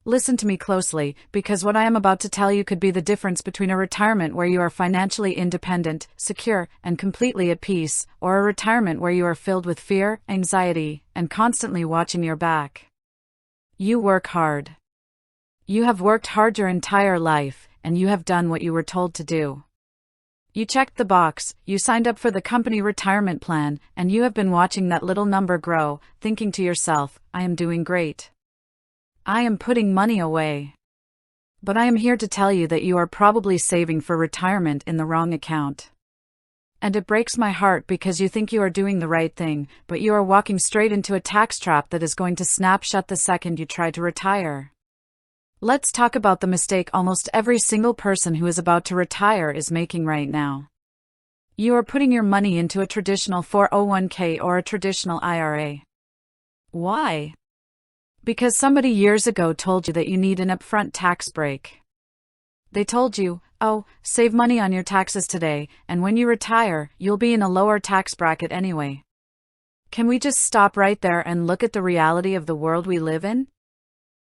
Listen to me closely, because what I am about to tell you could be the difference between a retirement where you are financially independent, secure, and completely at peace, or a retirement where you are filled with fear, anxiety, and constantly watching your back. You work hard. You have worked hard your entire life, and you have done what you were told to do. You checked the box, you signed up for the company retirement plan, and you have been watching that little number grow, thinking to yourself, I am doing great. I am putting money away. But I am here to tell you that you are probably saving for retirement in the wrong account. And it breaks my heart because you think you are doing the right thing, but you are walking straight into a tax trap that is going to snap shut the second you try to retire. Let's talk about the mistake almost every single person who is about to retire is making right now. You are putting your money into a traditional 401k or a traditional IRA. Why? Because somebody years ago told you that you need an upfront tax break. They told you, oh, save money on your taxes today, and when you retire, you'll be in a lower tax bracket anyway. Can we just stop right there and look at the reality of the world we live in?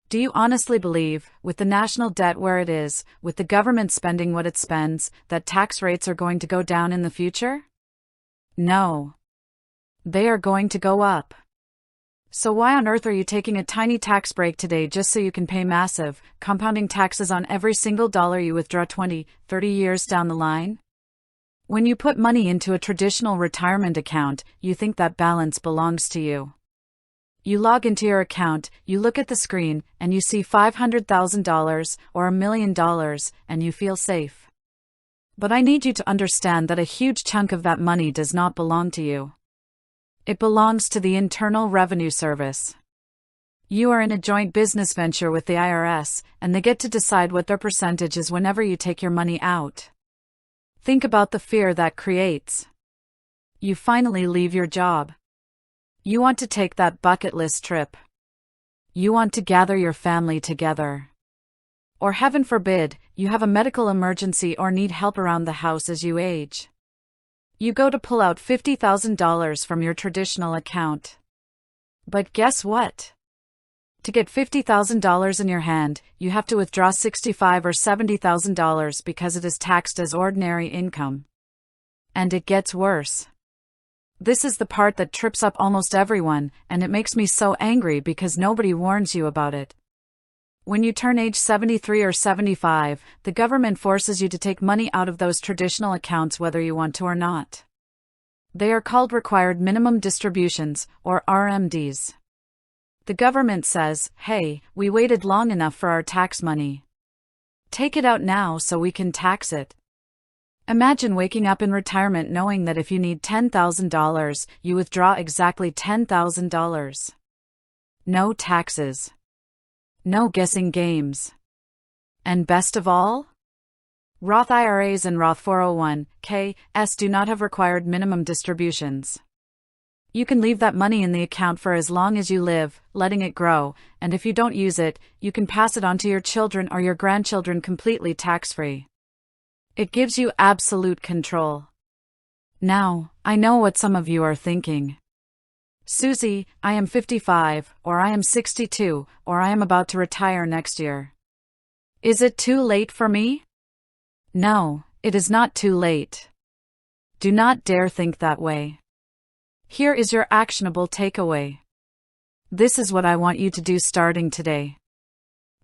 Do you honestly believe, with the national debt where it is, with the government spending what it spends, that tax rates are going to go down in the future? No. They are going to go up. So why on earth are you taking a tiny tax break today just so you can pay massive, compounding taxes on every single dollar you withdraw 20, 30 years down the line? When you put money into a traditional retirement account, you think that balance belongs to you. You log into your account, you look at the screen, and you see $500,000 or $1 million, and you feel safe. But I need you to understand that a huge chunk of that money does not belong to you. It belongs to the Internal Revenue Service. You are in a joint business venture with the IRS, and they get to decide what their percentage is whenever you take your money out. Think about the fear that creates. You finally leave your job. You want to take that bucket list trip. You want to gather your family together. Or heaven forbid, you have a medical emergency or need help around the house as you age. You go to pull out $50,000 from your traditional account. But guess what? To get $50,000 in your hand, you have to withdraw $65,000 or $70,000 because it is taxed as ordinary income. And it gets worse. This is the part that trips up almost everyone, and it makes me so angry because nobody warns you about it. When you turn age 73 or 75, the government forces you to take money out of those traditional accounts whether you want to or not. They are called required minimum distributions, or RMDs. The government says, hey, we waited long enough for our tax money. Take it out now so we can tax it. Imagine waking up in retirement knowing that if you need $10,000, you withdraw exactly $10,000. No taxes. No guessing games. And best of all? Roth IRAs and Roth 401(k)s do not have required minimum distributions. You can leave that money in the account for as long as you live, letting it grow, and if you don't use it, you can pass it on to your children or your grandchildren completely tax-free. It gives you absolute control. Now, I know what some of you are thinking. Susie, I am 55, or I am 62, or I am about to retire next year. Is it too late for me? No, it is not too late. Do not dare think that way. Here is your actionable takeaway. This is what I want you to do starting today.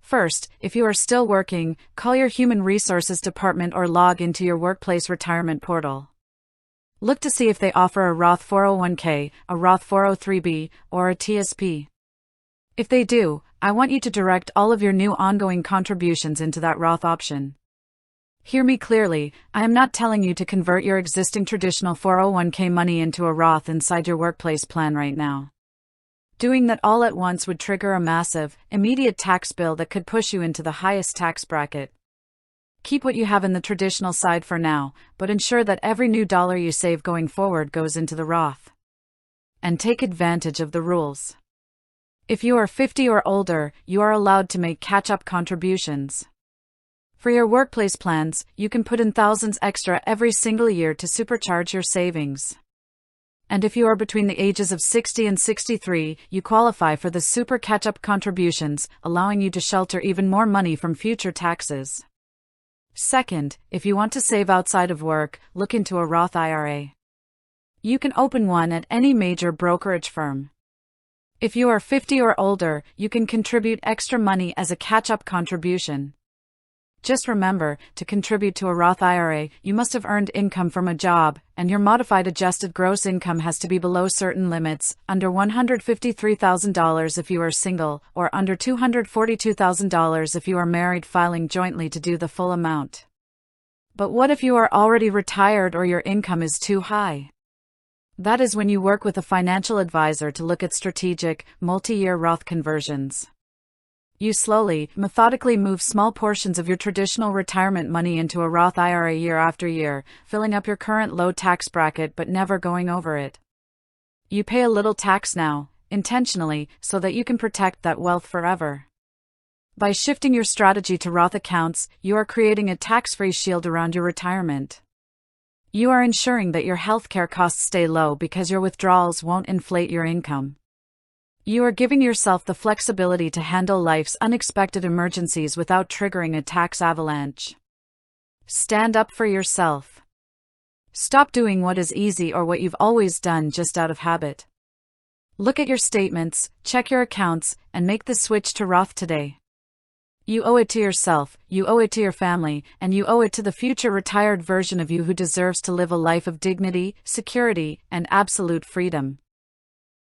First, if you are still working, call your Human Resources Department or log into your workplace retirement portal. Look to see if they offer a Roth 401k, a Roth 403b, or a TSP. If they do, I want you to direct all of your new ongoing contributions into that Roth option. Hear me clearly, I am not telling you to convert your existing traditional 401k money into a Roth inside your workplace plan right now. Doing that all at once would trigger a massive, immediate tax bill that could push you into the highest tax bracket. Keep what you have in the traditional side for now, but ensure that every new dollar you save going forward goes into the Roth. And take advantage of the rules. If you are 50 or older, you are allowed to make catch-up contributions. For your workplace plans, you can put in thousands extra every single year to supercharge your savings. And if you are between the ages of 60 and 63, you qualify for the super catch-up contributions, allowing you to shelter even more money from future taxes. Second, if you want to save outside of work, look into a Roth IRA. You can open one at any major brokerage firm. If you are 50 or older, you can contribute extra money as a catch-up contribution. Just remember, to contribute to a Roth IRA, you must have earned income from a job, and your modified adjusted gross income has to be below certain limits, under $153,000 if you are single, or under $242,000 if you are married, filing jointly to do the full amount. But what if you are already retired or your income is too high? That is when you work with a financial advisor to look at strategic, multi-year Roth conversions. You slowly, methodically move small portions of your traditional retirement money into a Roth IRA year after year, filling up your current low tax bracket but never going over it. You pay a little tax now, intentionally, so that you can protect that wealth forever. By shifting your strategy to Roth accounts, you are creating a tax-free shield around your retirement. You are ensuring that your healthcare costs stay low because your withdrawals won't inflate your income. You are giving yourself the flexibility to handle life's unexpected emergencies without triggering a tax avalanche. Stand up for yourself. Stop doing what is easy or what you've always done just out of habit. Look at your statements, check your accounts, and make the switch to Roth today. You owe it to yourself, you owe it to your family, and you owe it to the future retired version of you who deserves to live a life of dignity, security, and absolute freedom.